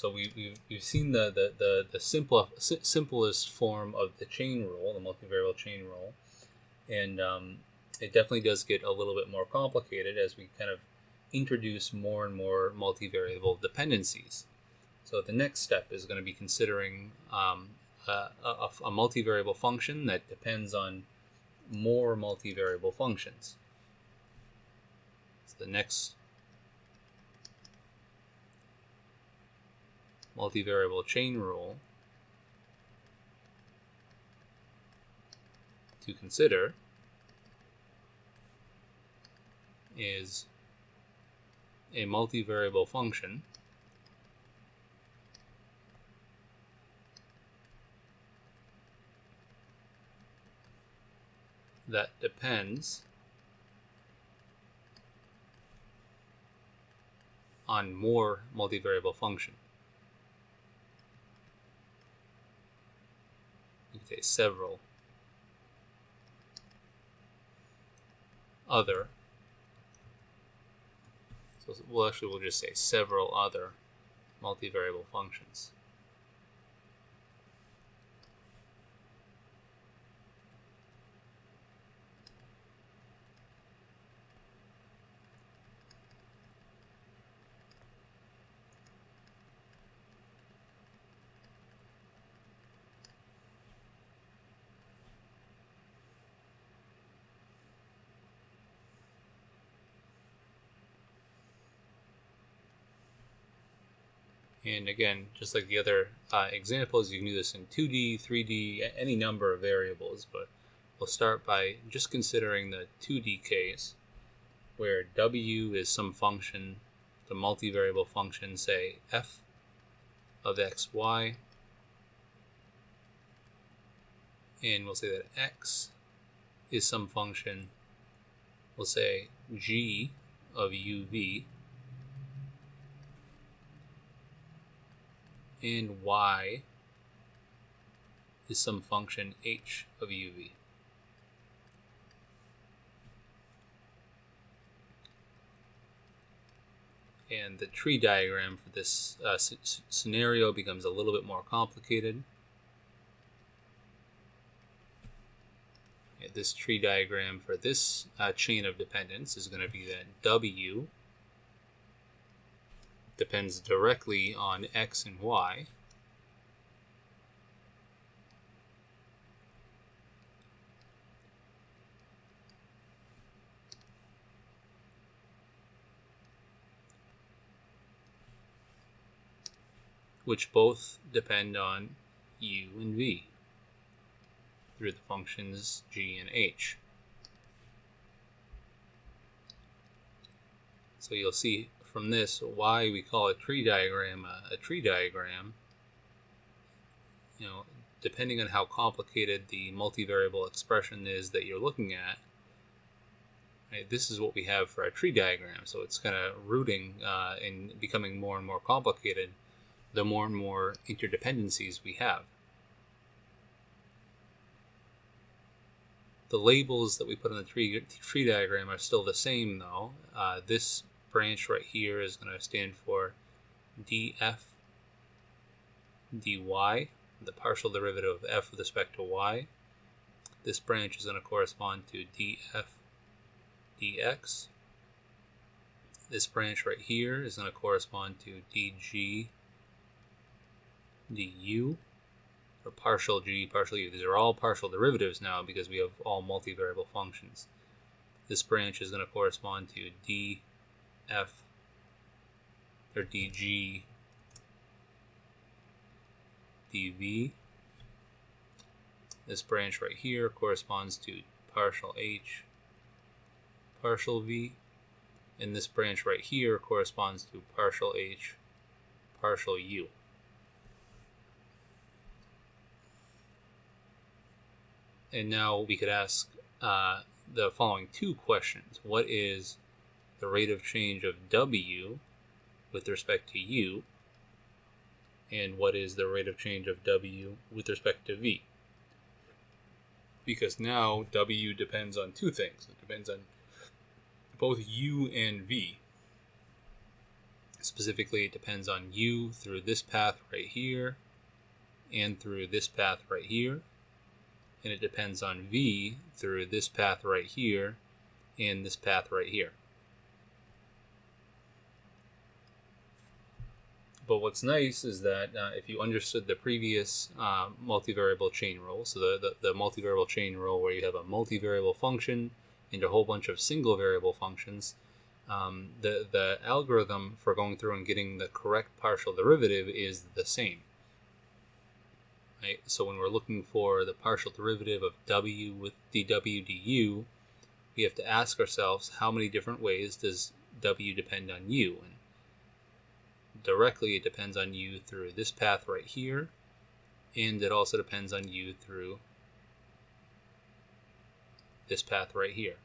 So we've seen the simplest form of the chain rule, the multivariable chain rule, and it definitely does get a little bit more complicated as we kind of introduce more and more multivariable dependencies. So the next step is going to be considering a multivariable function that depends on more multivariable functions. So the next multivariable chain rule to consider is a multivariable function that depends on more multivariable function. You can say several other. So we'll just say several other multivariable functions. And again, just like the other examples, you can do this in 2D, 3D, any number of variables, but we'll start by just considering the 2D case, where w is some function, the multivariable function, say f of x, y, and we'll say that x is some function, we'll say g of uv, and y is some function h of uv. And the tree diagram for this scenario becomes a little bit more complicated. This tree diagram for this chain of dependence is going to be that w depends directly on x and y, which both depend on u and v through the functions g and h. So you'll see from this why we call a tree diagram a tree diagram. You know, depending on how complicated the multivariable expression is that you're looking at, right, this is what we have for a tree diagram. So it's kind of rooting and becoming more and more complicated the more and more interdependencies we have. The labels that we put on the tree diagram are still the same, though. This branch right here is going to stand for df dy, the partial derivative of f with respect to y. This branch is going to correspond to df dx. This branch right here is going to correspond to dg du, or partial g, partial u. These are all partial derivatives now because we have all multivariable functions. This branch is going to correspond to df or dg dv. This branch right here corresponds to partial h, partial v, and this branch right here corresponds to partial h, partial u. And now we could ask the following two questions. What is the rate of change of w with respect to u? And what is the rate of change of w with respect to v? Because now w depends on two things. It depends on both u and v. Specifically, it depends on u through this path right here and through this path right here. And it depends on v through this path right here and this path right here. But what's nice is that if you understood the previous multivariable chain rule, so the multivariable chain rule where you have a multivariable function and a whole bunch of single variable functions, the algorithm for going through and getting the correct partial derivative is the same. Right? So when we're looking for the partial derivative of w with dw du, we have to ask ourselves how many different ways does w depend on u. And directly it depends on u through this path right here, and it also depends on u through this path right here.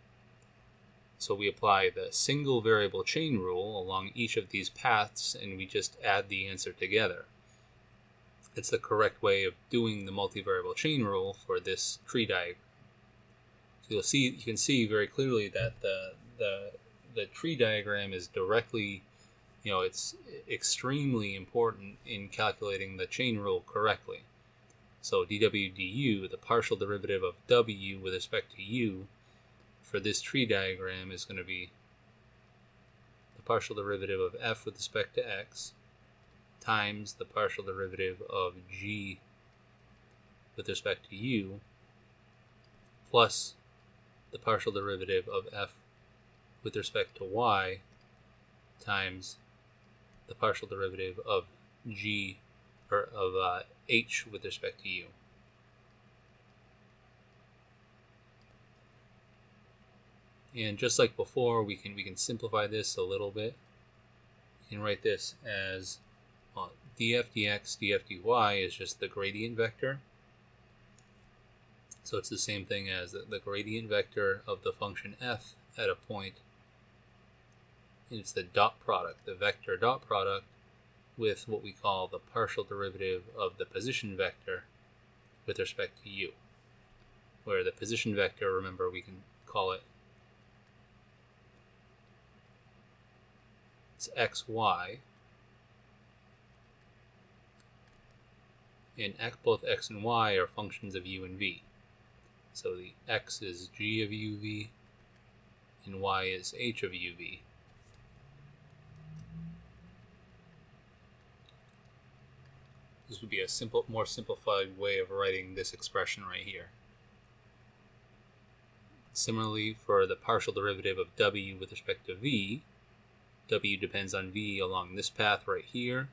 So we apply the single variable chain rule along each of these paths, and we just add the answer together. It's the correct way of doing the multivariable chain rule for this tree diagram. So you can see very clearly that the tree diagram is directly, it's extremely important in calculating the chain rule correctly. So dw du, the partial derivative of w with respect to u for this tree diagram is going to be the partial derivative of f with respect to x times the partial derivative of g with respect to u plus the partial derivative of f with respect to y times the partial derivative of g, or of h with respect to u. And just like before, we can simplify this a little bit. You can write this as df dx df dy is just the gradient vector. So it's the same thing as the gradient vector of the function f at a point. And it's the dot product, the vector dot product, with what we call the partial derivative of the position vector with respect to u. Where the position vector, remember, we can call it, it's xy, and both x and y are functions of u and v. So the x is g of uv, and y is h of uv. This would be a more simplified way of writing this expression right here. Similarly, for the partial derivative of w with respect to v, w depends on v along this path right here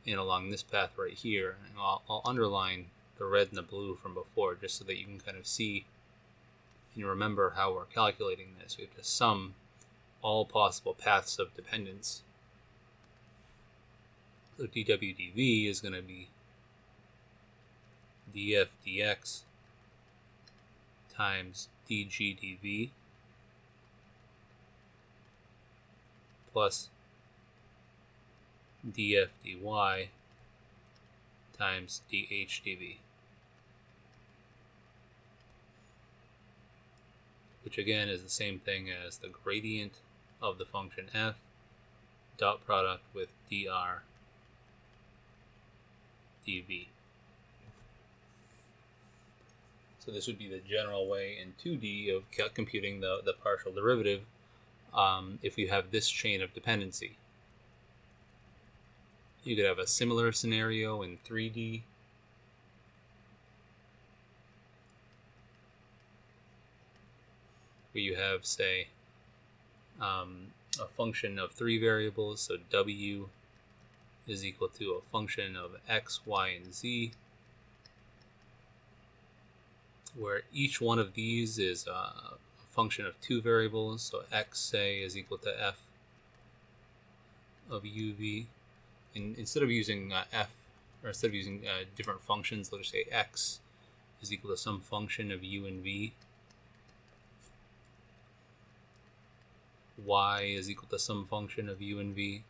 and along this path right here. And I'll underline the red and the blue from before just so that you can kind of see and remember how we're calculating this. We have to sum all possible paths of dependence. So dw dv is going to be df dx times dg dv plus df dy times dh dv, which again is the same thing as the gradient of the function f dot product with dr dv. So this would be the general way in 2D of computing the partial derivative if you have this chain of dependency. You could have a similar scenario in 3D. Where you have, say, a function of 3 variables, so w is equal to a function of x, y, and z, where each one of these is a function of 2 variables, so x, say, is equal to f of uv. And instead of using different functions, let's just say x is equal to some function of u and v, y is equal to some function of u and v,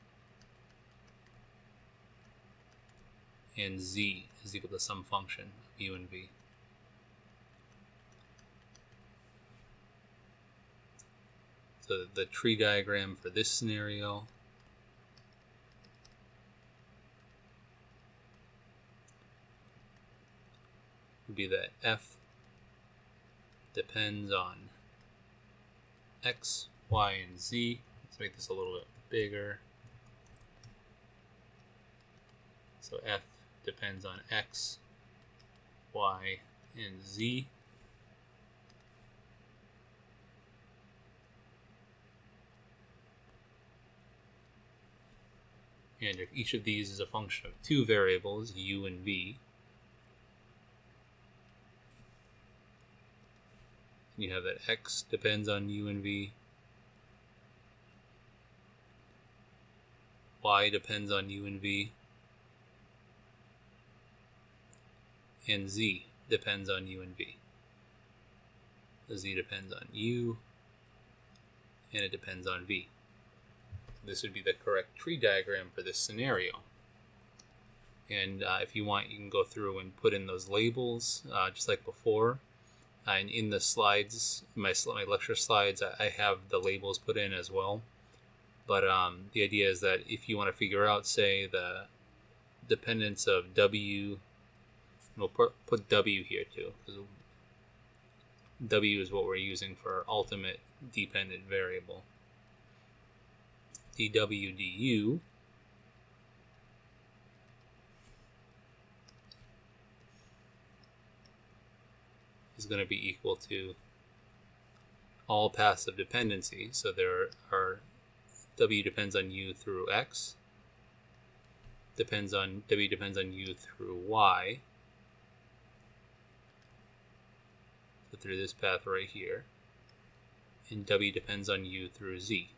and z is equal to some function of u and v. So the tree diagram for this scenario would be that f depends on x, y, and z. Let's make this a little bit bigger. So f depends on x, y, and z. And if each of these is a function of two variables, u and v, you have that x depends on u and v, y depends on u and v, and z depends on u and v. The z depends on u, and it depends on v. This would be the correct tree diagram for this scenario. And if you want, you can go through and put in those labels just like before. And in the slides, my lecture slides, I have the labels put in as well. But the idea is that if you want to figure out, say, the dependence of w, we'll put w here too, because w is what we're using for our ultimate dependent variable. dw du is going to be equal to all paths of dependency. So there are w depends on u through x, w depends on u through y, so through this path right here, and w depends on u through z.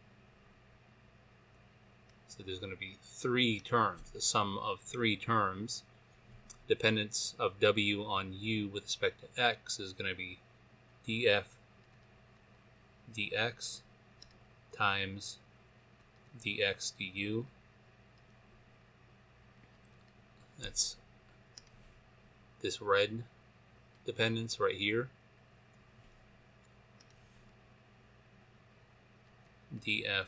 So there's going to be three terms, the sum of three terms. Dependence of w on u with respect to x is going to be df dx times dx du. That's this red dependence right here. Df,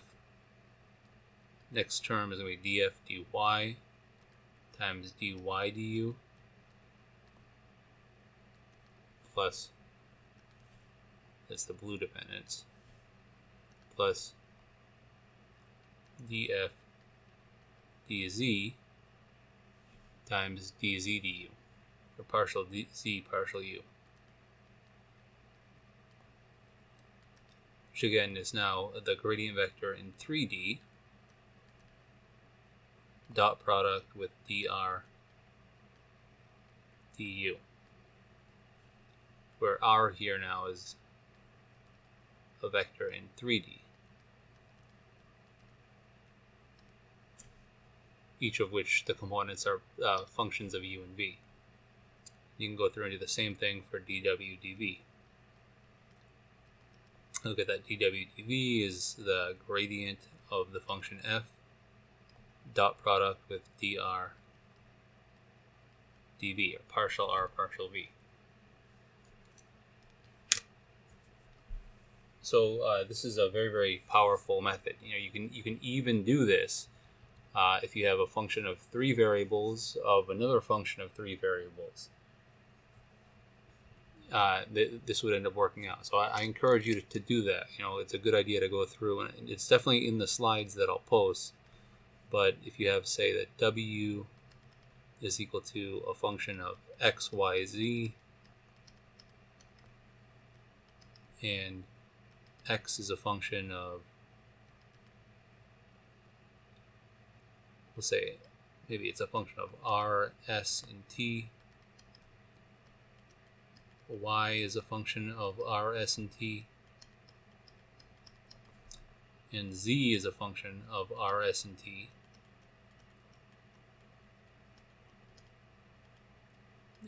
next term is going to be df dy times dy du plus, that's the blue dependence, plus df dz times dz du, or partial z partial u, which again is now the gradient vector in 3D, dot product with dr du, where r here now is a vector in 3D, each of which the components are functions of u and v. You can go through and do the same thing for dw dv. Look at that, dw dv is the gradient of the function f, dot product with dr dv, or partial r partial v. So this is a very, very powerful method. You can even do this if you have a function of three variables of another function of three variables. This would end up working out. So I encourage you to do that. It's a good idea to go through, and it's definitely in the slides that I'll post. But if you have, say, that w is equal to a function of x, y, z, and x is a function of, we'll say, maybe it's a function of r, s, and t. Y is a function of r, s, and t. And z is a function of r, s, and t.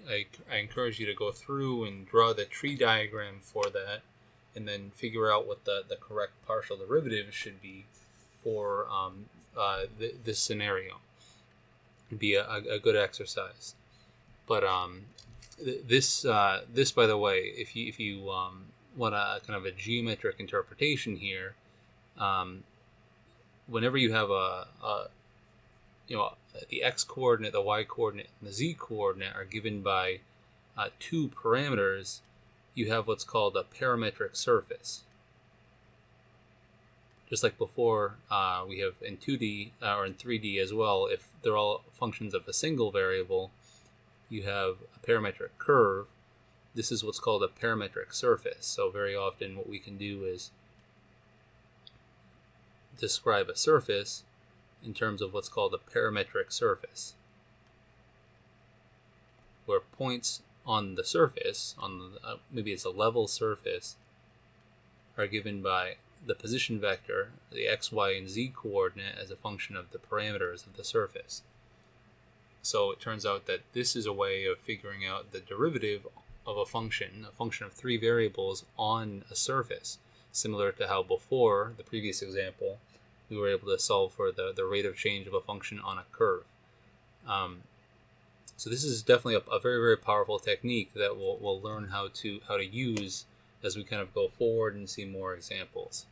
I encourage you to go through and draw the tree diagram for that, and then figure out what the correct partial derivative should be for this scenario. It'd be a good exercise. But this, by the way, if you want a kind of a geometric interpretation here, whenever you have the x coordinate, the y coordinate, and the z coordinate are given by two parameters, you have what's called a parametric surface. Just like before, we have in 2D or in 3D as well, if they're all functions of a single variable, you have a parametric curve. This is what's called a parametric surface. So very often what we can do is describe a surface in terms of what's called a parametric surface, where points on the surface, maybe it's a level surface, are given by the position vector, the x, y, and z coordinate as a function of the parameters of the surface. So it turns out that this is a way of figuring out the derivative of a function of three variables on a surface, similar to how before, the previous example, we were able to solve for the rate of change of a function on a curve. So this is definitely a very, very powerful technique that we'll learn how to use as we kind of go forward and see more examples.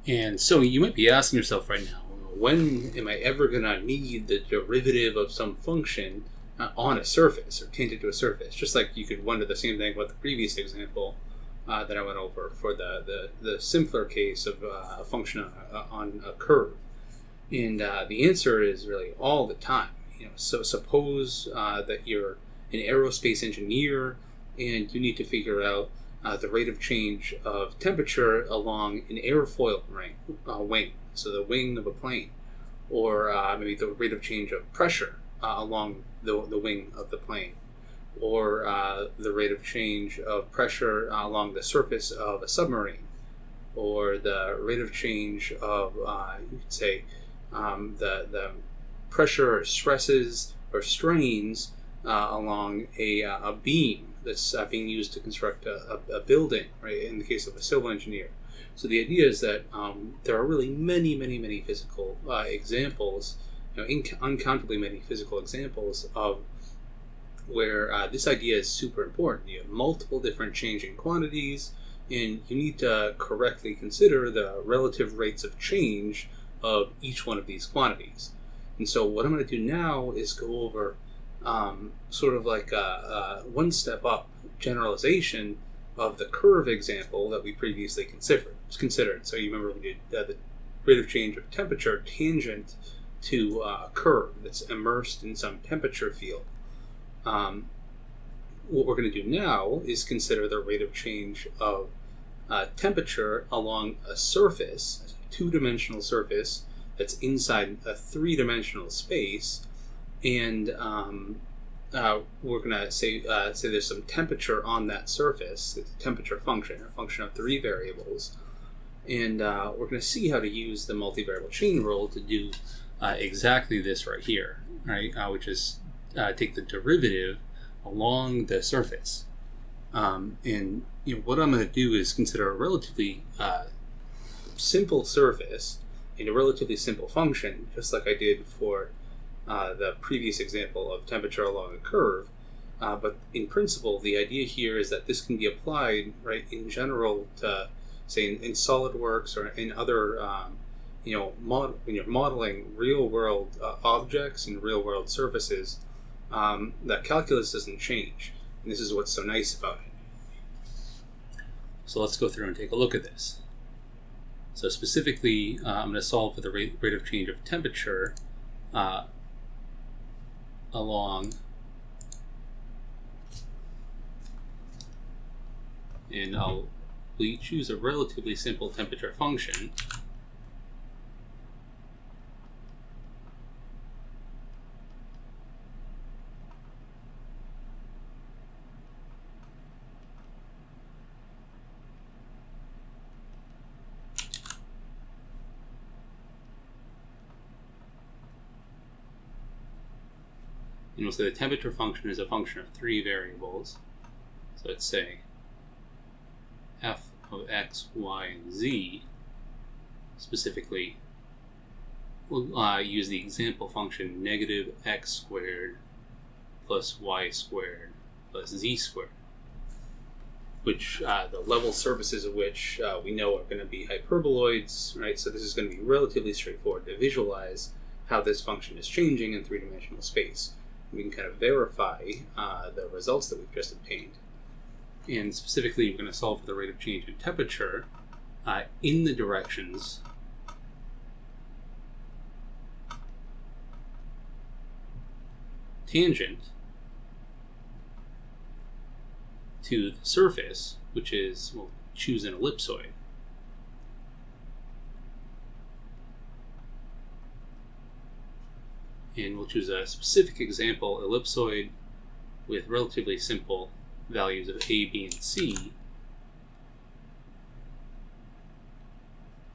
And so you might be asking yourself right now, when am I ever going to need the derivative of some function on a surface or tangent to a surface? Just like you could wonder the same thing about the previous example that I went over for the simpler case of a function on a curve. And the answer is really all the time. So suppose that you're an aerospace engineer and you need to figure out the rate of change of temperature along an airfoil wing, so the wing of a plane, or maybe the rate of change of pressure along the wing of the plane, or the rate of change of pressure along the surface of a submarine, or the rate of change of, you could say, the pressure or stresses or strains along a beam that's being used to construct a building, right, in the case of a civil engineer. So the idea is that there are really many, many, many physical examples, uncountably many physical examples of where this idea is super important. You have multiple different changing quantities, and you need to correctly consider the relative rates of change of each one of these quantities. And so what I'm going to do now is go over sort of like a one-step up generalization of the curve example that we previously considered. So you remember we did the rate of change of temperature tangent to a curve that's immersed in some temperature field. What we're going to do now is consider the rate of change of temperature along a surface, a two-dimensional surface that's inside a three-dimensional space, and we're going to say there's some temperature on that surface. It's a temperature function, a function of three variables, and we're going to see how to use the multivariable chain rule to do exactly this right here, right? Which is take the derivative along the surface. And what I'm going to do is consider a relatively simple surface and a relatively simple function, just like I did for the previous example of temperature along a curve. But in principle, the idea here is that this can be applied, right, in general to, say, in SolidWorks or in other, when you're modeling real-world objects and real-world surfaces, that calculus doesn't change. And this is what's so nice about it. So let's go through and take a look at this. So specifically, I'm going to solve for the rate of change of temperature along, and we choose a relatively simple temperature function. And we'll say the temperature function is a function of three variables. So let's say f of x, y, and z. Specifically, we'll use the example function negative x squared plus y squared plus z squared, which the level surfaces of which we know are going to be hyperboloids, right? So this is going to be relatively straightforward to visualize how this function is changing in three-dimensional space. We can kind of verify the results that we've just obtained. And specifically, we're going to solve for the rate of change in temperature in the directions tangent to the surface, which is, we'll choose an ellipsoid. And we'll choose a specific example ellipsoid with relatively simple values of A, B, and C,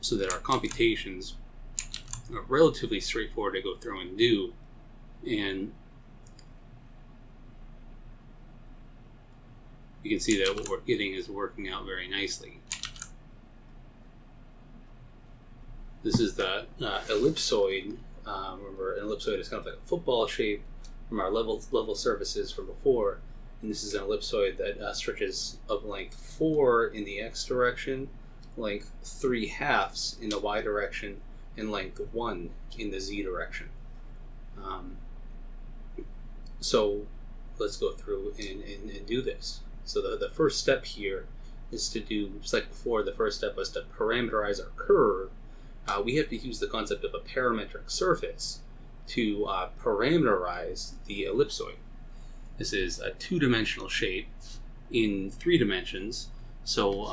so that our computations are relatively straightforward to go through and do. And you can see that what we're getting is working out very nicely. This is the ellipsoid. Remember, an ellipsoid is kind of like a football shape from our level surfaces from before. And this is an ellipsoid that stretches of length 4 in the x direction, length 3/2 in the y direction, and length 1 in the z direction. So let's go through and do this. So the first step here is to do, just like before, the first step was to parameterize our curve. We have to use the concept of a parametric surface to parameterize the ellipsoid. This is a two-dimensional shape in 3 dimensions. So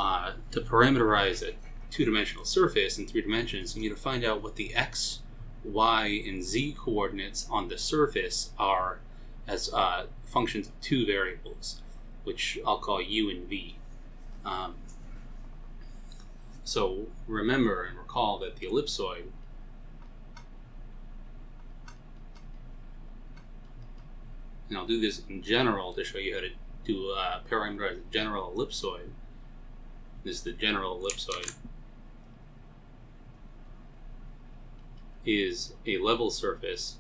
to parameterize a two-dimensional surface in 3 dimensions, you need to find out what the x, y, and z coordinates on the surface are as functions of 2 variables, which I'll call u and v. So remember and recall that the ellipsoid and I'll do this in general to show you how to do parameterize a general ellipsoid. This is the general ellipsoid. Is a level surface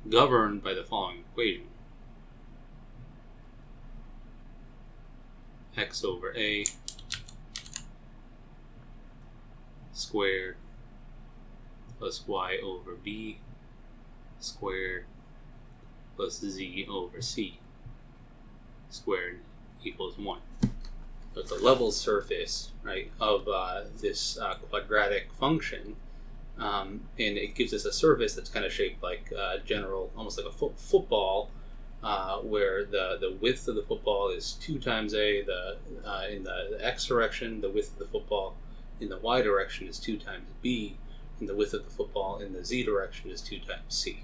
governed by the following equation. X over A squared plus y over B squared plus z over c squared equals 1. So it's a level surface, right, of this quadratic function, and it gives us a surface that's kind of shaped like general, almost like a football, where the width of the football is 2 times a. In the x direction, the width of the football in the y direction is 2 times b, and the width of the football in the z direction is 2 times c.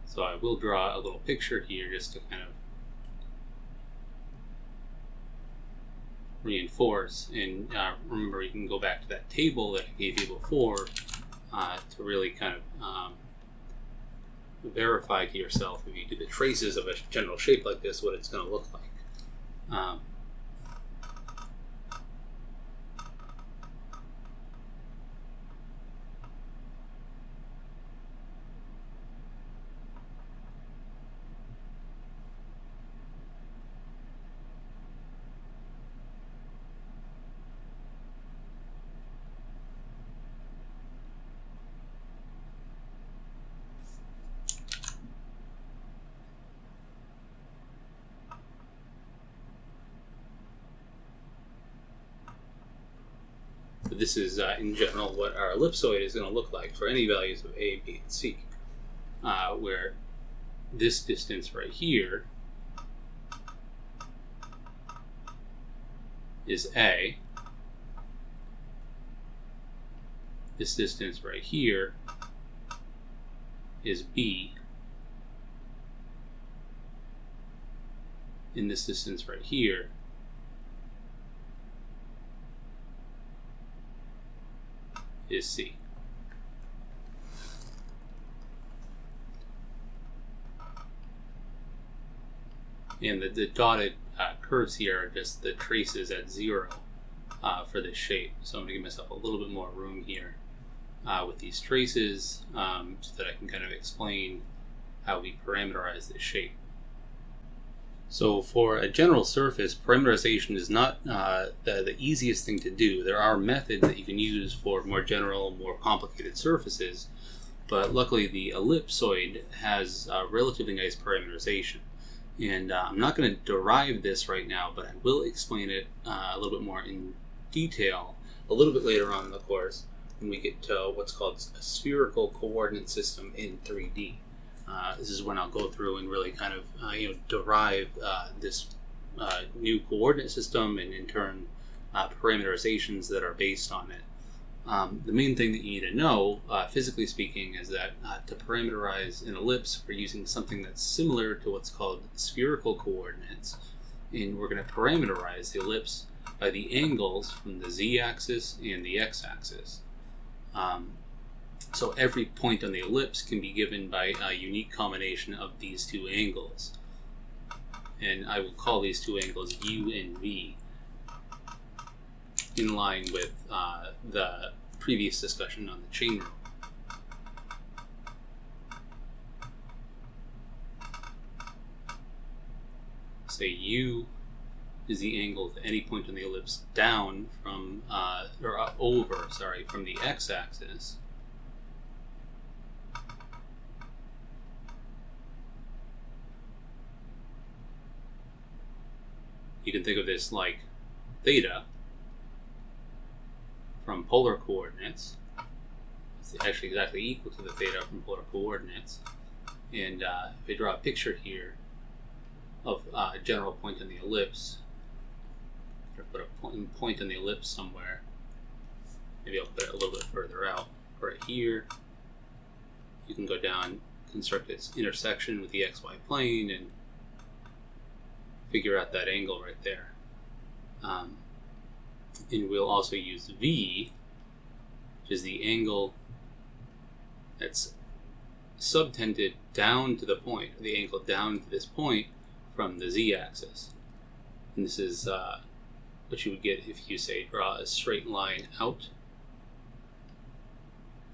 So I will draw a little picture here just to kind of reinforce. And remember, you can go back to that table that I gave you before to really kind of verify to yourself, if you do the traces of a general shape like this, what it's going to look like. But this is, in general, what our ellipsoid is going to look like for any values of a, b, and c, where this distance right here is a, this distance right here is b, and this distance right here is c. And the dotted curves here are just the traces at 0 for this shape. So I'm going to give myself a little bit more room here with these traces so that I can kind of explain how we parameterize this shape. So for a general surface, parameterization is not the easiest thing to do. There are methods that you can use for more general, more complicated surfaces, but luckily the ellipsoid has relatively nice parameterization. And I'm not going to derive this right now, but I will explain it a little bit more in detail a little bit later on in the course when we get to what's called a spherical coordinate system in 3D. This is when I'll go through and really kind of derive this new coordinate system, and in turn parameterizations that are based on it. The main thing that you need to know, physically speaking, is that to parameterize an ellipse, we're using something that's similar to what's called spherical coordinates, and we're going to parameterize the ellipse by the angles from the z-axis and the x-axis. So every point on the ellipse can be given by a unique combination of these two angles. And I will call these two angles u and v, in line with the previous discussion on the chain rule. Say u is the angle to any point on the ellipse down from, from the x-axis. You can think of this like theta from polar coordinates. It's actually exactly equal to the theta from polar coordinates. And if I draw a picture here of a general point on the ellipse, or put a point on the ellipse somewhere, maybe I'll put it a little bit further out, right here. You can go down, construct its intersection with the xy plane, and figure out that angle right there. And we'll also use v, which is the angle that's subtended down to the point, or the angle down to this point from the z-axis. And this is what you would get if you, say, draw a straight line out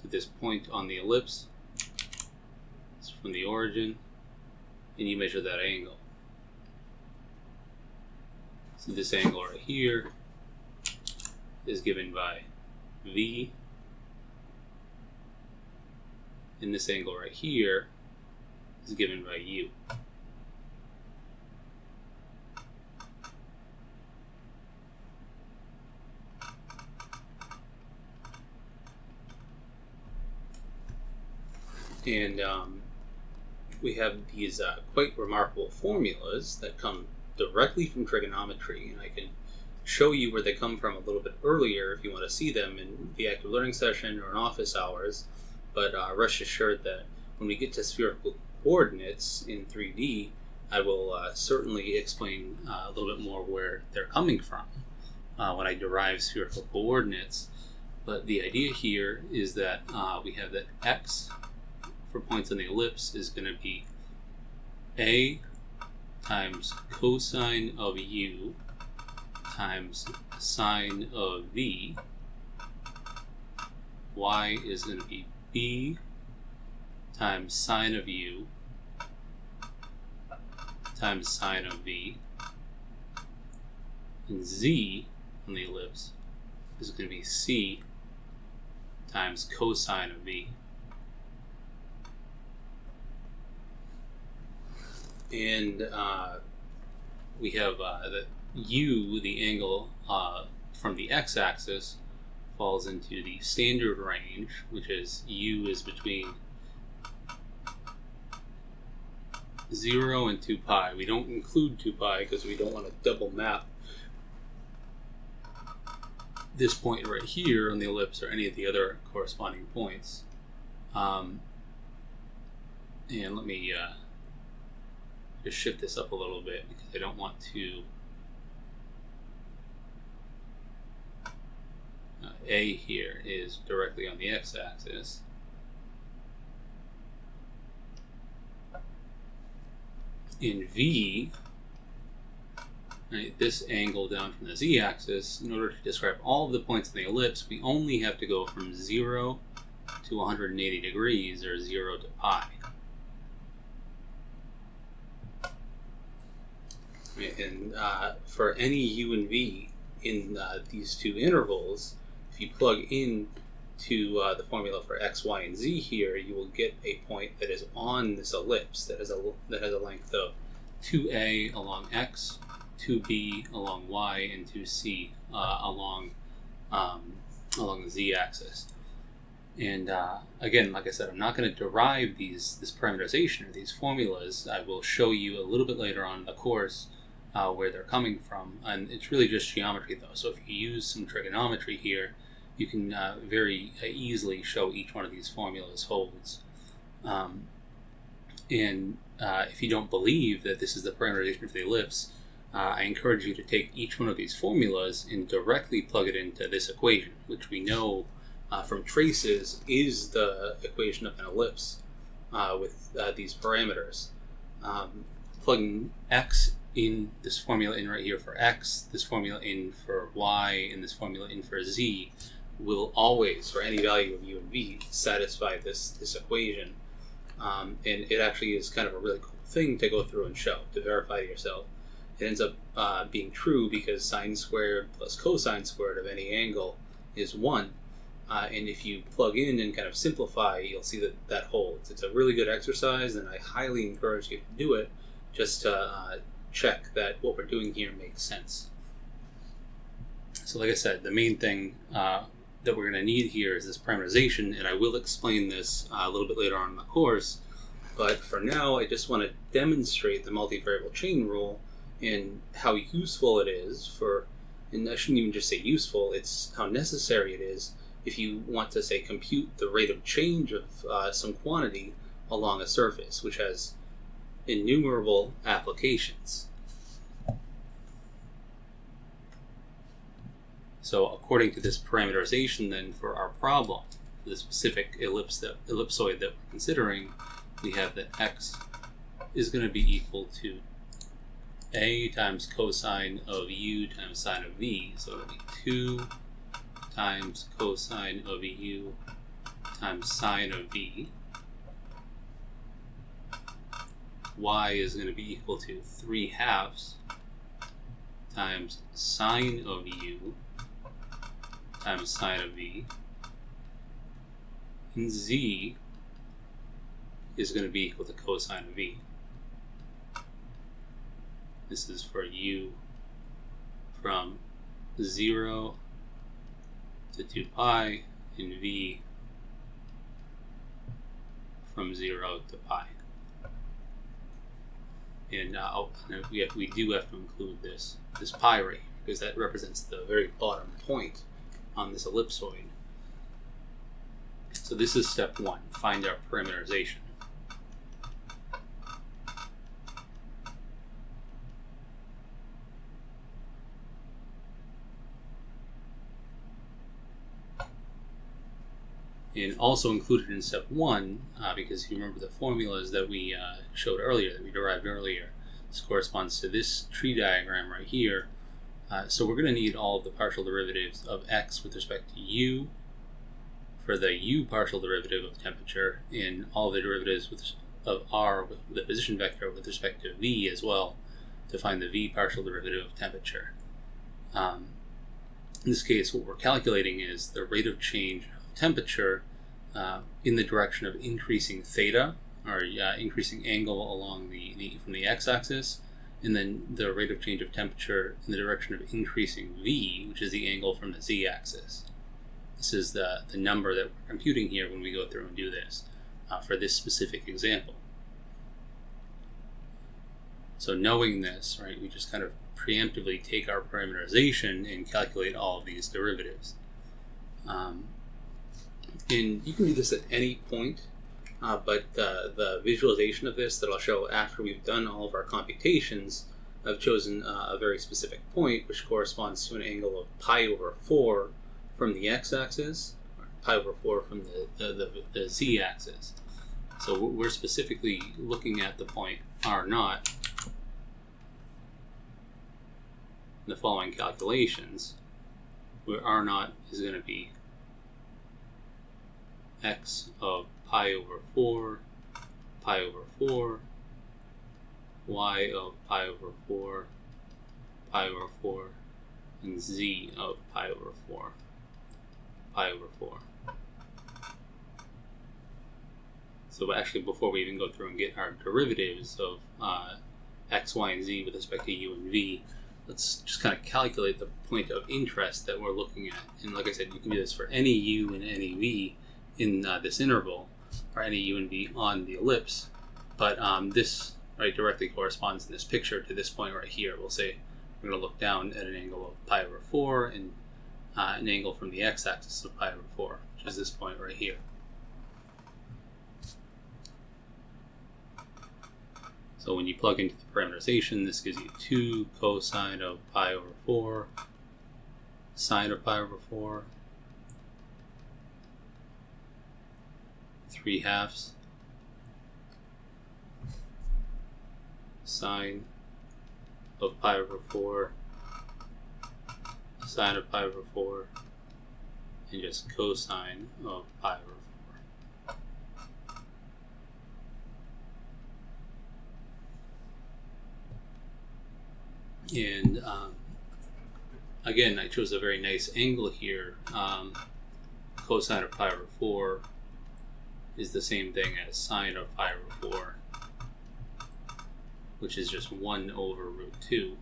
to this point on the ellipse. It's from the origin, and you measure that angle. So this angle right here is given by v, and this angle right here is given by u. And we have these quite remarkable formulas that come directly from trigonometry, and I can show you where they come from a little bit earlier if you want to see them in the active learning session or in office hours. But rest assured that when we get to spherical coordinates in 3D, I will certainly explain a little bit more where they're coming from when I derive spherical coordinates. But the idea here is that we have that x for points on the ellipse is going to be a times cosine of u times sine of v. Y is going to be b times sine of u times sine of v. And z on the ellipse is going to be c times cosine of v. And we have the u, the angle from the x-axis, falls into the standard range, which is u is between 0 and 2 pi. We don't include 2 pi because we don't want to double map this point right here on the ellipse or any of the other corresponding points. And let me just shift this up a little bit because I don't want to A here is directly on the x-axis. In V, right, this angle down from the z-axis, in order to describe all of the points on the ellipse, we only have to go from 0 to 180 degrees, or 0 to pi. And for any u and v in these two intervals, if you plug in to the formula for x, y, and z here, you will get a point that is on this ellipse that has a length of 2a along x, 2b along y, and 2c along the z-axis. And again, like I said, I'm not going to derive this parameterization or these formulas. I will show you a little bit later on in the course where they're coming from, and it's really just geometry though. So if you use some trigonometry here, you can very easily show each one of these formulas holds. And if you don't believe that this is the parameterization for the ellipse, I encourage you to take each one of these formulas and directly plug it into this equation, which we know from traces is the equation of an ellipse with these parameters. Plugging x in, this formula in right here for x, this formula in for y, and this formula in for z will always, for any value of u and v, satisfy this equation. And it actually is kind of a really cool thing to go through and show, to verify to yourself. It ends up being true because sine squared plus cosine squared of any angle is 1. And if you plug in and kind of simplify, you'll see that holds. It's a really good exercise, and I highly encourage you to do it just to check that what we're doing here makes sense. So like I said, the main thing that we're going to need here is this parameterization, and I will explain this a little bit later on in the course. But for now, I just want to demonstrate the multivariable chain rule and how useful it is for, and I shouldn't even just say useful, it's how necessary it is if you want to, say, compute the rate of change of some quantity along a surface, which has innumerable applications. So according to this parameterization then for our problem, for the specific ellipsoid that we're considering, we have that x is going to be equal to a times cosine of u times sine of v. So it'll be 2 times cosine of u times sine of v. Y is going to be equal to 3/2 times sine of u times sine of v. And z is going to be equal to cosine of v. This is for u from 0 to 2 pi, and v from 0 to pi. And we do have to include this pi right here, because that represents the very bottom point on this ellipsoid. So this is step 1, find our parameterization. And also included in step 1, because you remember the formulas that we showed earlier, that we derived earlier, this corresponds to this tree diagram right here. So we're going to need all of the partial derivatives of x with respect to u for the u partial derivative of temperature, and all the derivatives of r with the position vector with respect to v as well, to find the v partial derivative of temperature. In this case, what we're calculating is the rate of change temperature in the direction of increasing theta, or increasing angle along from the x-axis, and then the rate of change of temperature in the direction of increasing v, which is the angle from the z-axis. This is the number that we're computing here when we go through and do this for this specific example. So knowing this, right, we just kind of preemptively take our parameterization and calculate all of these derivatives. And you can do this at any point, but the visualization of this that I'll show after we've done all of our computations, I've chosen a very specific point which corresponds to an angle of pi over 4 from the x-axis, or pi over 4 from the z-axis. So we're specifically looking at the point r0 in the following calculations, where r0 is going to be x of pi over 4, pi over 4, y of pi over 4, pi over 4, and z of pi over 4, pi over 4. So actually, before we even go through and get our derivatives of x, y, and z with respect to u and v, let's just kind of calculate the point of interest that we're looking at. And like I said, you can do this for any u and any v in this interval, or any u and v on the ellipse. But this directly corresponds in this picture to this point right here. We'll say we're going to look down at an angle of pi over 4 and an angle from the x-axis of pi over 4, which is this point right here. So when you plug into the parameterization, this gives you 2 cosine of pi over 4, sine of pi over 4, 3/2, sine of pi over 4, sine of pi over 4, and just cosine of pi over 4. And again, I chose a very nice angle here. Cosine of pi over 4 is the same thing as sine of pi over 4, which is just 1 over root 2.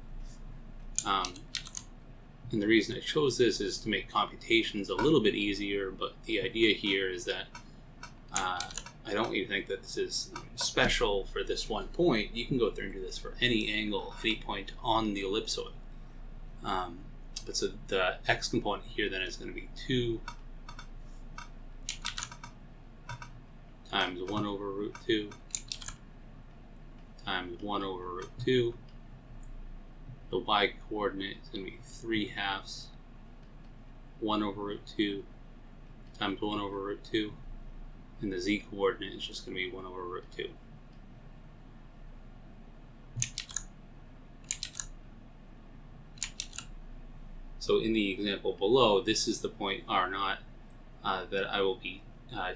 And the reason I chose this is to make computations a little bit easier, but the idea here is that I don't want you to think that this is special for this one point. You can go through and do this for any angle, any point on the ellipsoid. But so the x component here then is going to be 2 times 1 over root 2 times 1 over root 2. The y coordinate is going to be 3/2 1 over root 2 times 1 over root 2. And the z coordinate is just going to be 1 over root 2. So in the example below, this is the point R0 that I will be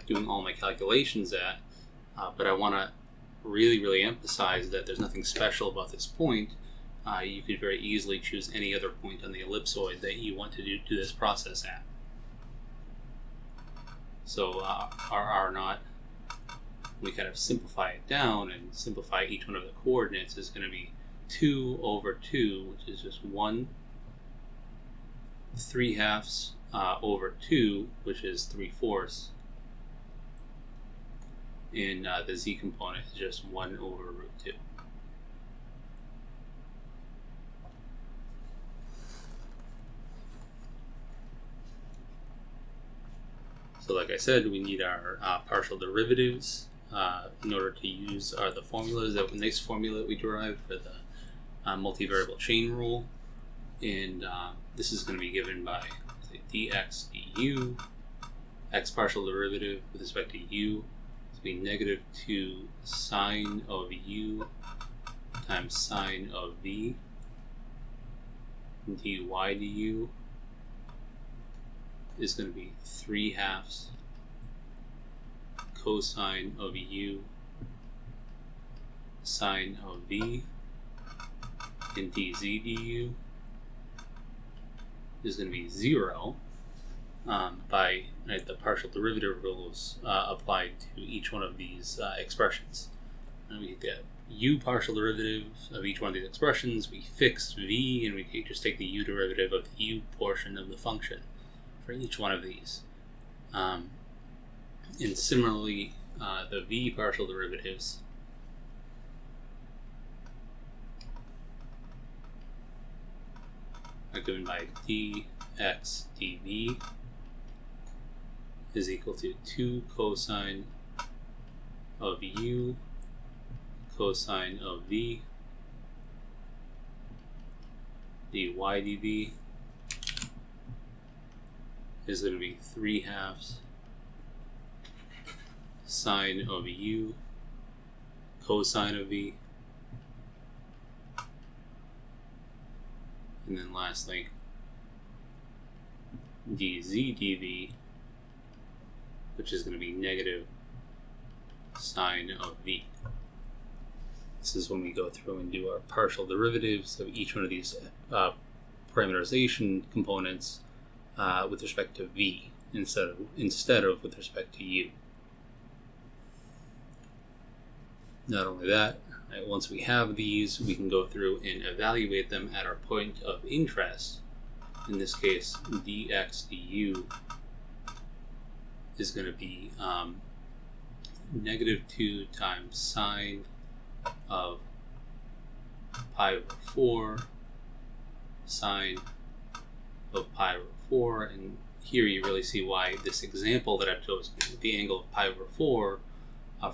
doing all my calculations at, but I want to really emphasize that there's nothing special about this point. You could very easily choose any other point on the ellipsoid that you want to do this process at. So our R0, we kind of simplify it down and simplify each one of the coordinates, is going to be 2 over 2, which is just 1, 3/2 over 2, which is 3/4, and the z component is just 1 over root 2. So like I said, we need our partial derivatives in order to use the formulas, that nice formula that we derived for the multivariable chain rule. And this is going to be given by, say, dx du. X partial derivative with respect to u is going to be negative 2 sine of u times sine of v. dy du is going to be 3/2 cosine of u sine of v, and dz du is going to be 0 by the partial derivative rules applied to each one of these expressions. And we get u partial derivative of each one of these expressions, we fix v, and we just take the u derivative of the u portion of the function for each one of these. And similarly, the v partial derivatives are given by dx dv is equal to 2 cosine of u cosine of v. dy dv is going to be 3/2 sine of u cosine of v. And then lastly, dz dv, which is going to be negative sine of v. This is when we go through and do our partial derivatives of each one of these parameterization components with respect to v instead of with respect to u. Not only that, right, once we have these, we can go through and evaluate them at our point of interest. In this case, dx du is going to be negative 2 times sine of pi over 4 sine of pi over 4, and here you really see why this example that I've chosen, the angle of pi over 4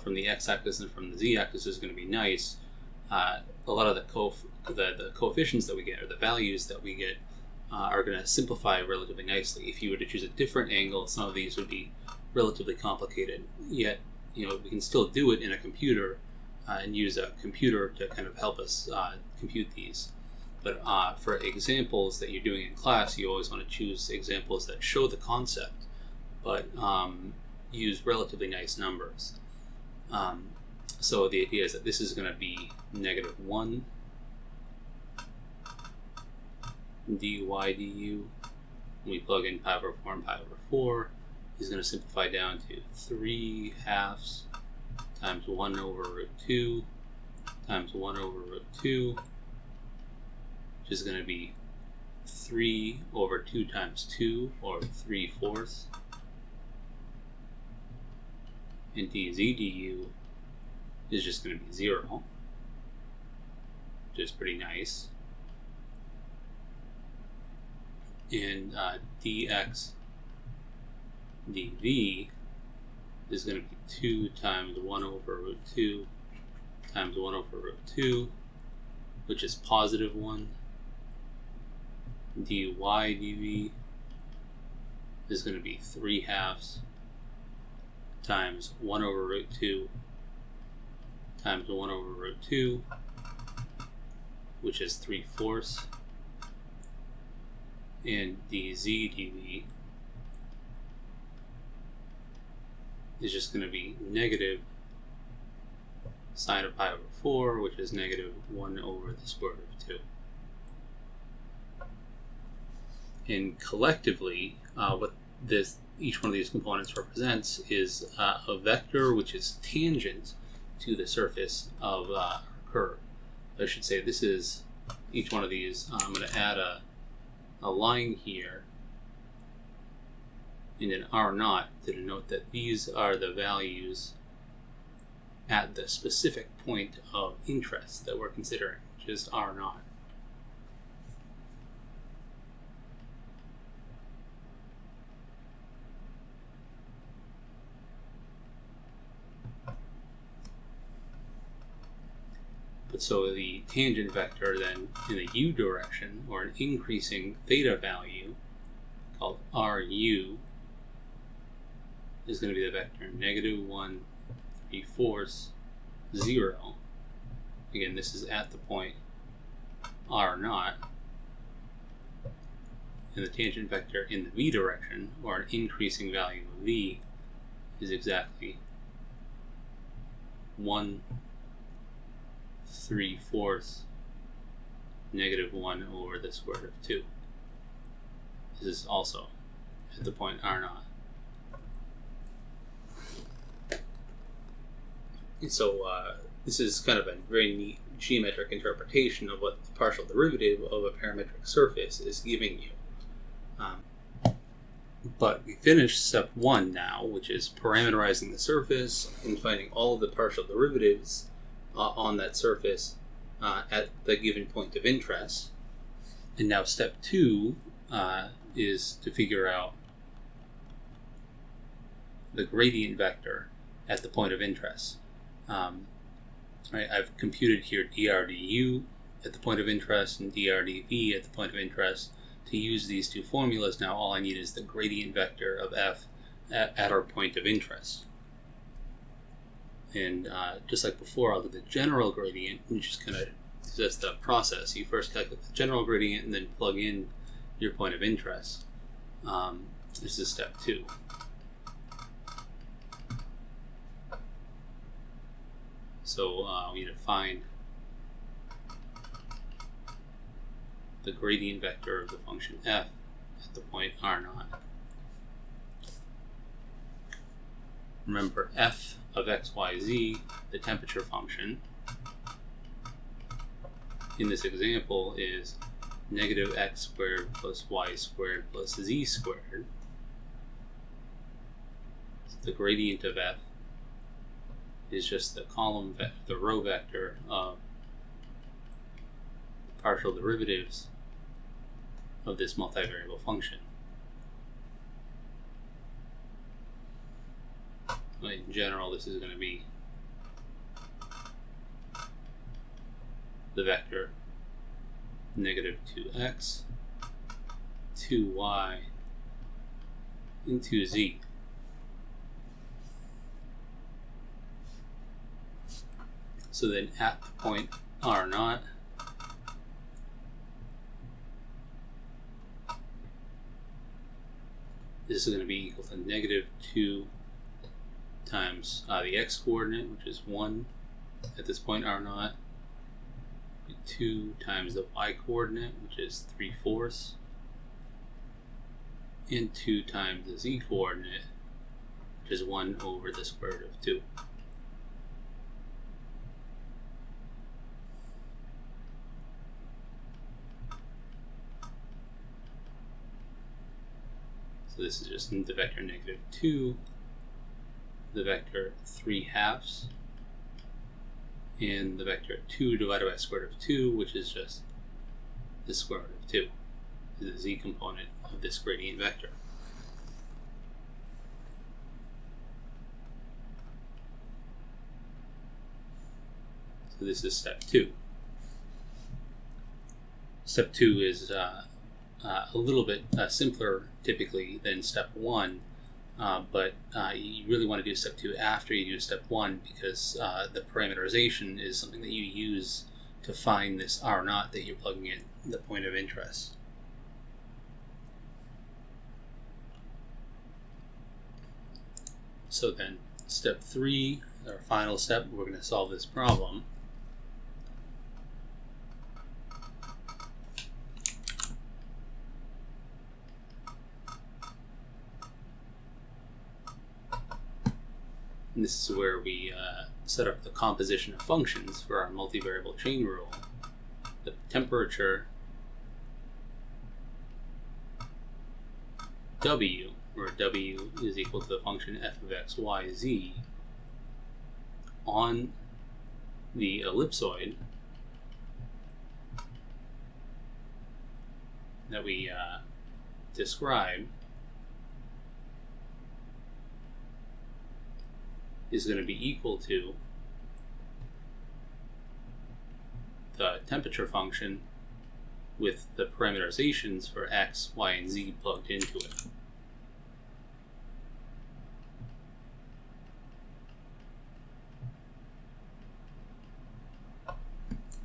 from the x-axis and from the z-axis, is going to be nice. A lot of the coefficients that we get, or the values that we get, are going to simplify relatively nicely. If you were to choose a different angle, some of these would be relatively complicated. Yet, we can still do it in a computer and use a computer to kind of help us compute these. But for examples that you're doing in class, you always want to choose examples that show the concept, but use relatively nice numbers. So the idea is that this is going to be negative 1 dy du. When we plug in pi over 4 and pi over 4, is going to simplify down to 3 halves times 1 over root 2 times 1 over root 2, which is going to be 3 over 2 times 2, or 3/4. And dz du is just going to be 0, which is pretty nice. And dx dv is going to be 2 times 1 over root 2 times 1 over root 2, which is positive 1. dy dv is going to be 3 halves times 1 over root 2 times 1 over root 2, which is 3/4. And dz dv is just going to be negative sine of pi over 4, which is negative 1 over the square root of 2. And collectively, what each one of these components represents is a vector which is tangent to the surface of our curve. I should say this is each one of these. I'm going to add a line here and an R0 to denote that these are the values at the specific point of interest that we're considering, which is R0. But so the tangent vector then in the u direction, or an increasing theta value called Ru, is going to be the vector negative 1 3/4 0. Again, this is at the point R0. And the tangent vector in the v direction, or an increasing value of v, is exactly 1 3/4 negative 1 over the square root of 2. This is also at the point R0. And so this is kind of a very neat geometric interpretation of what the partial derivative of a parametric surface is giving you. But we finished step 1 now, which is parameterizing the surface and finding all of the partial derivatives on that surface at the given point of interest. And now step 2 is to figure out the gradient vector at the point of interest. I've computed here dr du at the point of interest and dr dv at the point of interest. To use these two formulas, now all I need is the gradient vector of f at our point of interest. And just like before, I'll do the general gradient, which is kind of just the process. You first calculate the general gradient and then plug in your point of interest. This is step 2. So we need to find the gradient vector of the function f at the point r naught. Remember, f of x, y, z, the temperature function, in this example is negative x squared plus y squared plus z squared. So the gradient of f is just the row vector of partial derivatives of this multivariable function. In general, this is going to be the vector negative 2x, 2y, and 2z. So then at the point r naught, this is going to be equal to negative 2 times the x coordinate, which is 1 at this point r naught, 2 times the y coordinate, which is 3/4, and 2 times the z coordinate, which is 1 over the square root of 2. So this is just the vector negative 2, the vector 3/2, and the vector 2 divided by the square root of 2, which is just the square root of 2, is the z component of this gradient vector. So this is step 2. Step 2 is a little bit simpler typically than step 1, but you really want to do step 2 after you do step 1, because the parameterization is something that you use to find this r naught that you're plugging in, the point of interest. So then step 3, our final step, we're going to solve this problem. And this is where we set up the composition of functions for our multivariable chain rule. The temperature w, where w is equal to the function f of x, y, z, on the ellipsoid that we describe, is going to be equal to the temperature function with the parameterizations for x, y, and z plugged into it.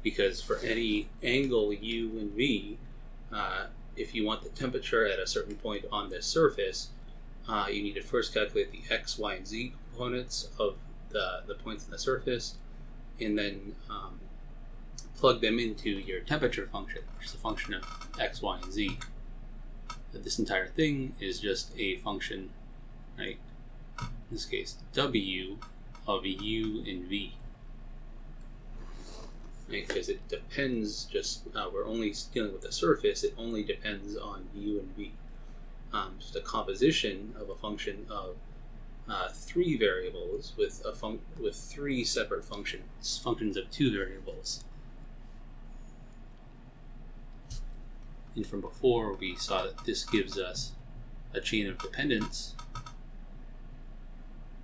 Because for any angle u and v, if you want the temperature at a certain point on this surface, you need to first calculate the x, y, and z components of the points on the surface, and then plug them into your temperature function, which is a function of x, y, and z. This entire thing is just a function, right? In this case, w of u and v. Right? Because it depends, we're only dealing with the surface, it only depends on u and v. Just a composition of a function of 3 variables with 3 separate functions of 2 variables. And from before, we saw that this gives us a chain of dependence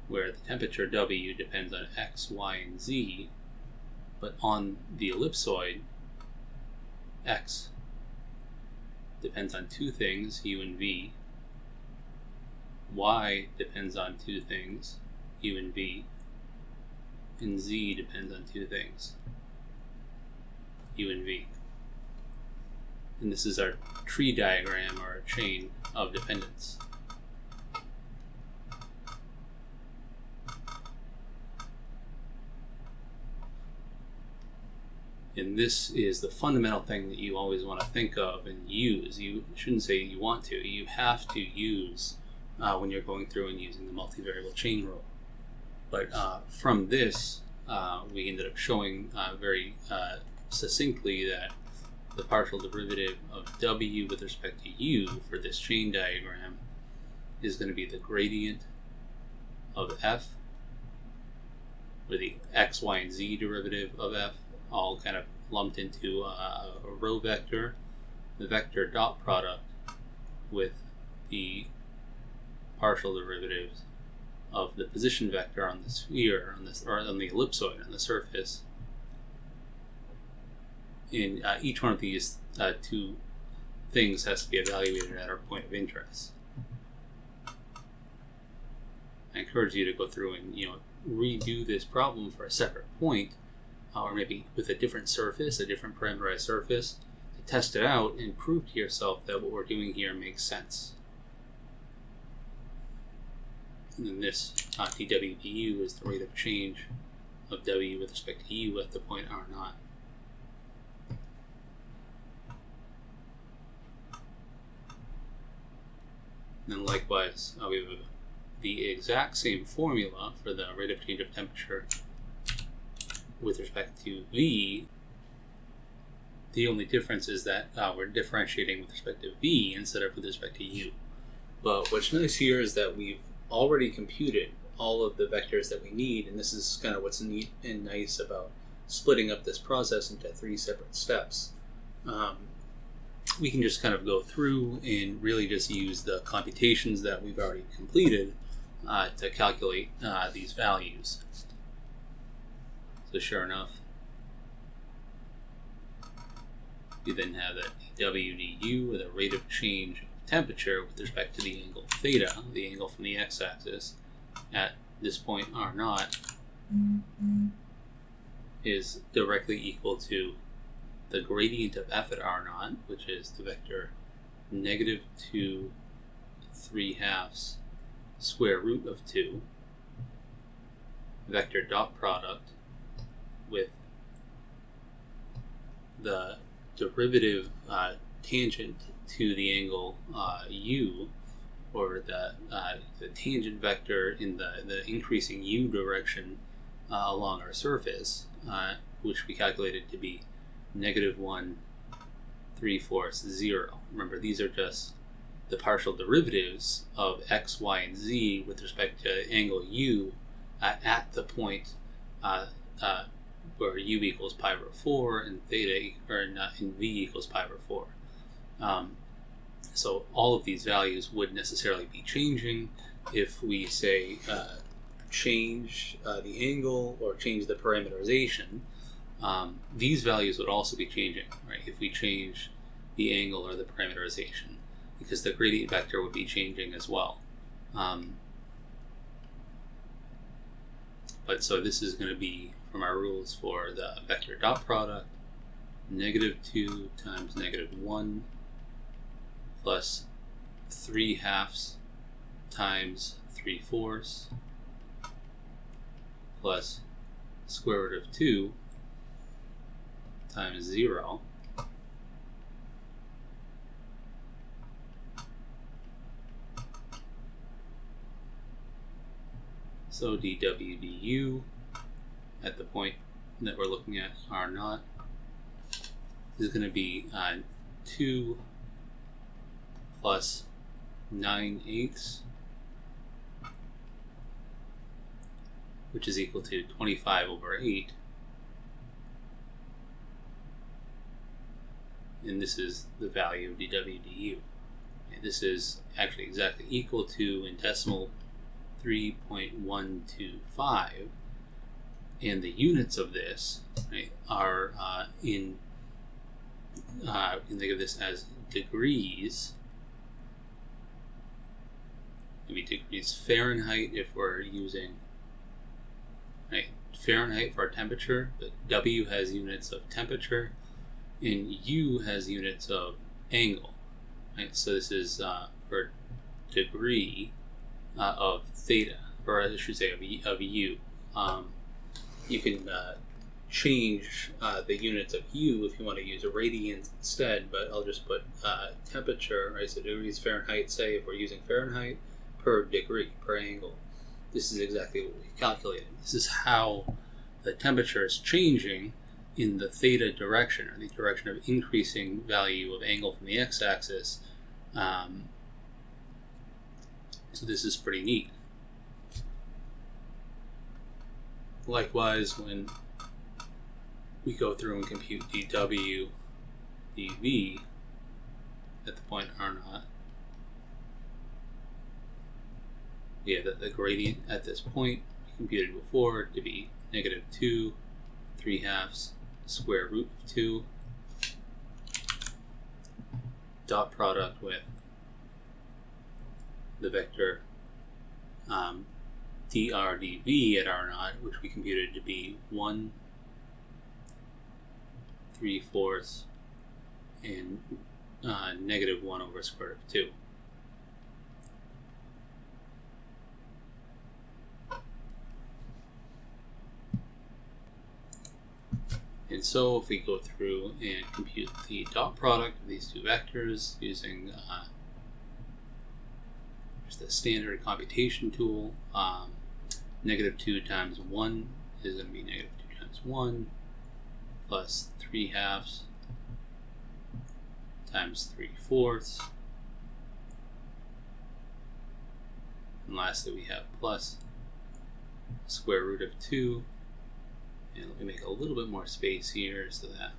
where the temperature w depends on x, y, and z, but on the ellipsoid, x depends on 2 things, u and v, y depends on 2 things, u and v, and z depends on 2 things, u and v. And this is our tree diagram, or a chain of dependence. And this is the fundamental thing that you always want to think of and use. You shouldn't say you want to. You have to use when you're going through and using the multivariable chain rule. But from this, we ended up showing very succinctly that the partial derivative of w with respect to u for this chain diagram is going to be the gradient of f, or the x, y, and z derivative of f, all kind of lumped into a row vector, the vector dot product with the partial derivatives of the position vector on the sphere, or on the ellipsoid, on the surface. And each one of these two things has to be evaluated at our point of interest. I encourage you to go through and redo this problem for a separate point, or maybe with a different surface, a different parameterized surface, to test it out and prove to yourself that what we're doing here makes sense. And then this dw du is the rate of change of w with respect to u at the point r0. And then likewise, we have the exact same formula for the rate of change of temperature with respect to v. The only difference is that we're differentiating with respect to v instead of with respect to u. But what's nice here is that we've already computed all of the vectors that we need, and this is kind of what's neat and nice about splitting up this process into 3 separate steps. We can just kind of go through and really just use the computations that we've already completed to calculate these values. So sure enough, you then have that dw du, or the rate of change of temperature with respect to the angle theta, the angle from the x-axis, at this point r0, is directly equal to the gradient of f at r0, which is the vector -2 3/2 square root of 2, vector dot product with the derivative tangent to the angle u, or the tangent vector in the increasing u direction along our surface, which we calculated to be -1 3/4 0. Remember, these are just the partial derivatives of x, y, and z with respect to angle u at the point where u equals pi/4 and theta, and v equals pi/4. So all of these values would necessarily be changing if we say change the angle or change the parameterization. These values would also be changing, right, if we change the angle or the parameterization, because the gradient vector would be changing as well. But so this is going to be, from our rules for the vector dot product, -2 times -1 plus 3/2 times 3/4 plus square root of 2 times 0 so dw du at the point that we're looking at r0 is going to be 2 plus 9/8, which is equal to 25/8. And this is the value of dw du. And this is actually exactly equal to, in decimal, 3.125. And the units of this, right, are you can think of this as degrees. Maybe degrees Fahrenheit if we're using, right, Fahrenheit for our temperature, but W has units of temperature, and U has units of angle. Right? So this is for degree of theta, or I should say of U. You can change the units of U if you want to use radians instead, but I'll just put temperature, right? So degrees Fahrenheit, say if we're using Fahrenheit, per degree, per angle. This is exactly what we calculated. This is how the temperature is changing in the theta direction, or the direction of increasing value of angle from the x-axis. So this is pretty neat. Likewise, when we go through and compute dW dV at the point R0, we have the gradient at this point we computed before to be -2 3/2 square root of 2 dot product with the vector dr dv at R0, which we computed to be 1 3/4 and -1 over square root of 2. And so if we go through and compute the dot product of these two vectors using just the standard computation tool, -2 times 1 is going to be -2 times 1 plus 3/2 times 3/4. And lastly we have plus square root of 2. And let me make a little bit more space here so that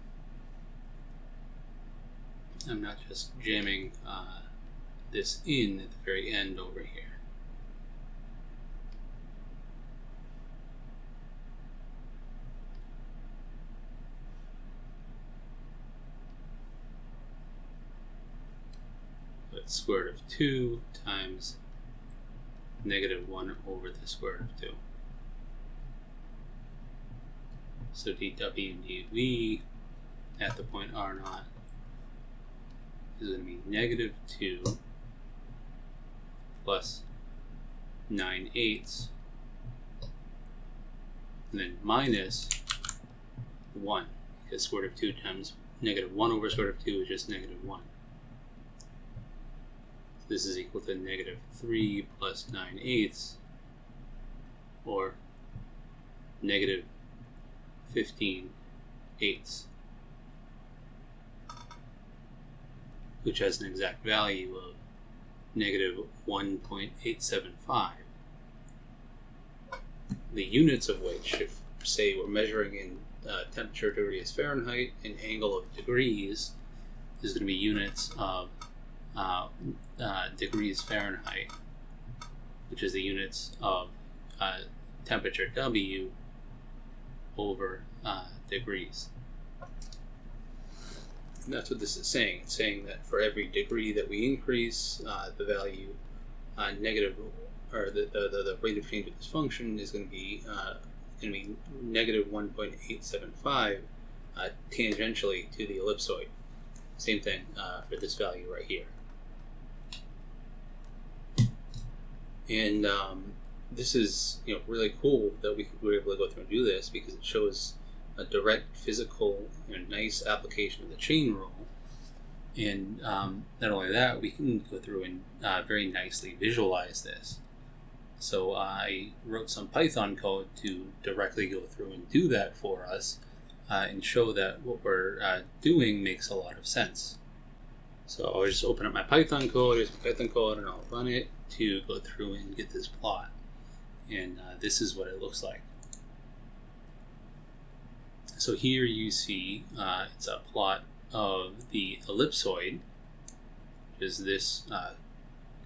I'm not just jamming this in at the very end over here. So it's square root of 2 times -1 over the square root of 2. So dW dV at the point R0 is going to be -2 plus 9/8 and then minus 1, because square root of 2 times -1 over square root of 2 is just -1. So this is equal to -3 plus 9/8, or -15/8, which has an exact value of -1.875. The units of which, if say we're measuring in temperature degrees Fahrenheit and angle of degrees, is going to be units of degrees Fahrenheit, which is the units of temperature W over degrees. And that's what this is saying. It's saying that for every degree that we increase, the value negative, or the rate of change of this function is going to be -1.875 tangentially to the ellipsoid. Same thing for this value right here. And this is really cool that we were able to go through and do this, because it shows a direct physical, nice application of the chain rule. And not only that, we can go through and very nicely visualize this. So I wrote some Python code to directly go through and do that for us and show that what we're doing makes a lot of sense. So I'll just open up my Python code, here's my Python code, and I'll run it to go through and get this plot. And this is what it looks like. So here you see it's a plot of the ellipsoid, which is this kind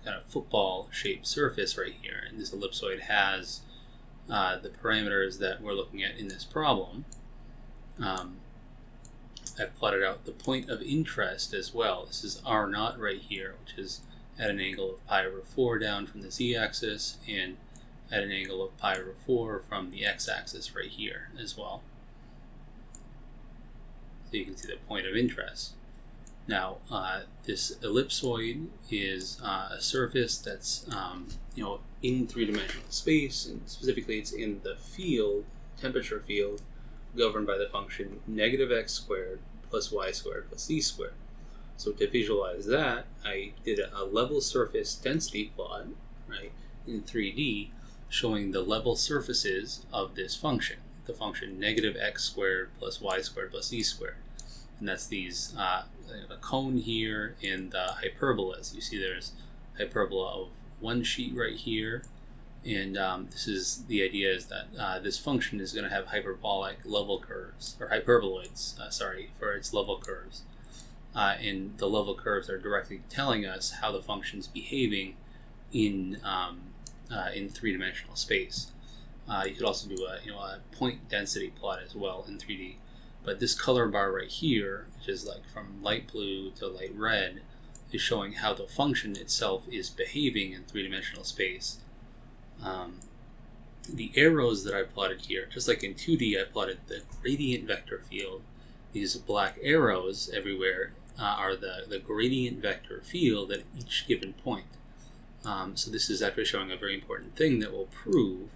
of football-shaped surface right here. And this ellipsoid has the parameters that we're looking at in this problem. I've plotted out the point of interest as well. This is R0 right here, which is at an angle of pi/4 down from the z-axis, and at an angle of pi/4 from the x-axis right here as well. So you can see the point of interest. Now, this ellipsoid is a surface that's in three-dimensional space, and specifically it's in the field, temperature field, governed by the function negative x squared plus y squared plus z squared. So to visualize that, I did a level surface density plot, right, in 3D, showing the level surfaces of this function, the function negative x squared plus y squared plus z squared. And that's these, the cone here and the hyperbolas. You see there's hyperbola of one sheet right here, and this is the idea is that this function is going to have hyperbolic level curves, or hyperboloids, for its level curves. And the level curves are directly telling us how the function's behaving in three-dimensional space. You could also do a point density plot as well in 3D. But this color bar right here, which is like from light blue to light red, is showing how the function itself is behaving in three-dimensional space. The arrows that I plotted here, just like in 2D, I plotted the gradient vector field. These black arrows everywhere are the gradient vector field at each given point. So this is actually showing a very important thing that we'll prove.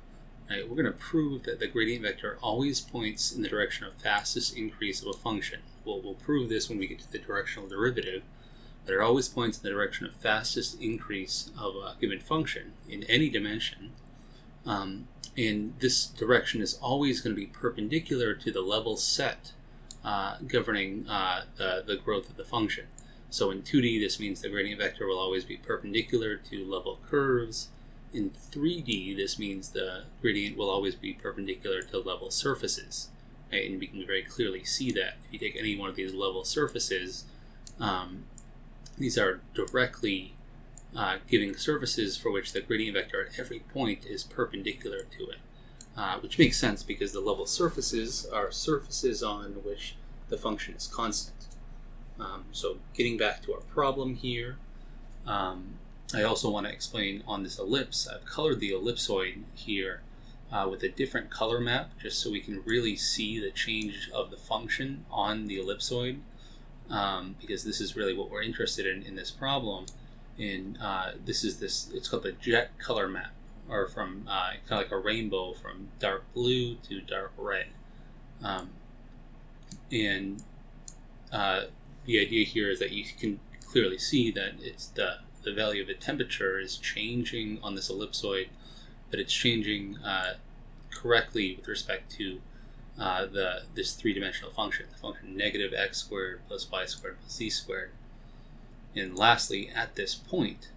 Right? We're going to prove that the gradient vector always points in the direction of fastest increase of a function. We'll prove this when we get to the directional derivative, but it always points in the direction of fastest increase of a given function in any dimension. And this direction is always going to be perpendicular to the level set governing the growth of the function. So in 2D, this means the gradient vector will always be perpendicular to level curves. In 3D, this means the gradient will always be perpendicular to level surfaces. Right? And we can very clearly see that. If you take any one of these level surfaces, these are directly giving surfaces for which the gradient vector at every point is perpendicular to it. Which makes sense because the level surfaces are surfaces on which the function is constant. So getting back to our problem here, I also want to explain on this ellipse, I've colored the ellipsoid here with a different color map just so we can really see the change of the function on the ellipsoid, because this is really what we're interested in this problem. And it's called the jet color map, or from kind of like a rainbow from dark blue to dark red. And the idea here is that you can clearly see that it's the value of the temperature is changing on this ellipsoid, but it's changing correctly with respect to this three-dimensional function, the function negative x squared plus y squared plus z squared. And lastly, at this point,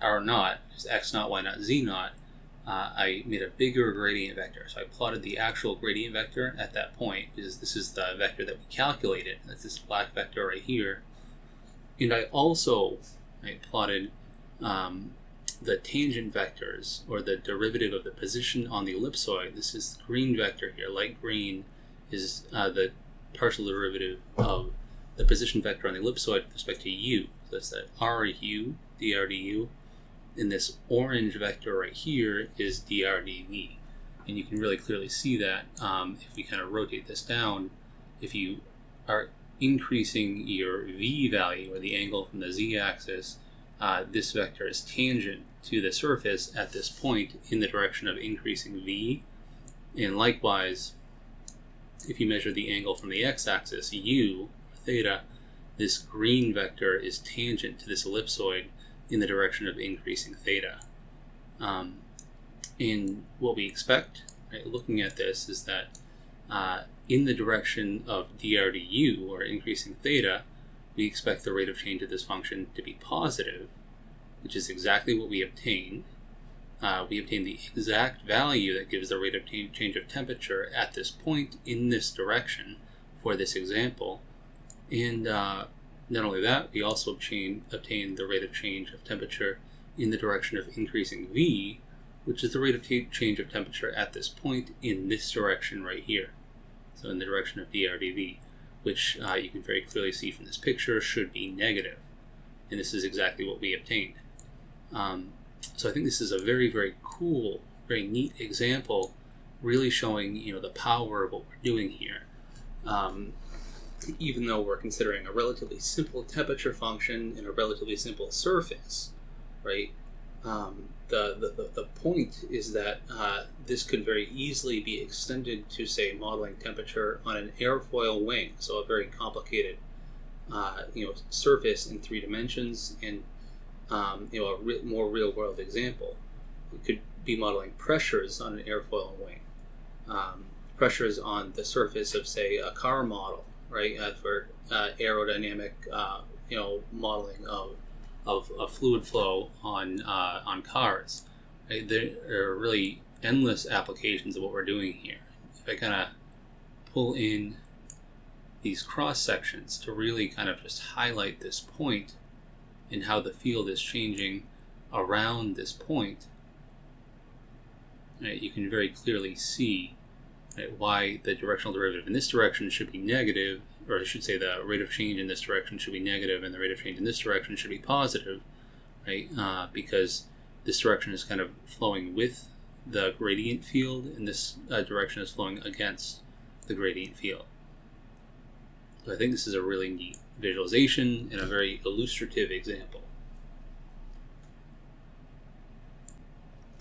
or not, just x naught, y naught, z naught, I made a bigger gradient vector. So I plotted the actual gradient vector at that point, because this is the vector that we calculated. That's this black vector right here. And I also plotted the tangent vectors, or the derivative of the position on the ellipsoid. This is the green vector here. Light green is the partial derivative of the position vector on the ellipsoid with respect to u. So that's that ru, dr du. And this orange vector right here is dr dv. And you can really clearly see that if we kind of rotate this down. If you are increasing your v value, or the angle from the z-axis, this vector is tangent to the surface at this point in the direction of increasing v. And likewise, if you measure the angle from the x-axis, u, theta, this green vector is tangent to this ellipsoid in the direction of increasing theta. And what we expect, looking at this, is that in the direction of dr du, or increasing theta, we expect the rate of change of this function to be positive, which is exactly what we obtained. We obtained the exact value that gives the rate of change of temperature at this point in this direction for this example. And not only that, we also obtained the rate of change of temperature in the direction of increasing v, which is the rate of change of temperature at this point in this direction right here. So in the direction of dr dv, which you can very clearly see from this picture should be negative. And this is exactly what we obtained. So I think this is a very, very cool, very neat example, really showing the power of what we're doing here. Even though we're considering a relatively simple temperature function and a relatively simple surface, right? The point is that this could very easily be extended to, say, modeling temperature on an airfoil wing, so a very complicated surface in 3 dimensions, and more real-world example. It could be modeling pressures on an airfoil wing, pressures on the surface of, say, a car model, right? For aerodynamic, modeling of fluid flow on cars. Right? There are really endless applications of what we're doing here. If I kind of pull in these cross sections to really kind of just highlight this point and how the field is changing around this point, right, you can very clearly see, right, why the directional derivative in this direction should be negative, or I should say the rate of change in this direction should be negative and the rate of change in this direction should be positive, right? Because this direction is kind of flowing with the gradient field, and this direction is flowing against the gradient field. So I think this is a really neat visualization and a very illustrative example.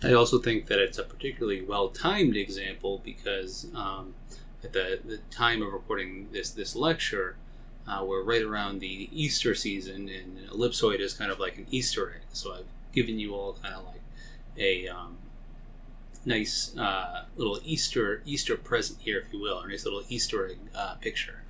I also think that it's a particularly well-timed example because at the time of recording this lecture, we're right around the Easter season, and an ellipsoid is kind of like an Easter egg. So I've given you all kind of like a nice little Easter present here, if you will, a nice little Easter egg picture.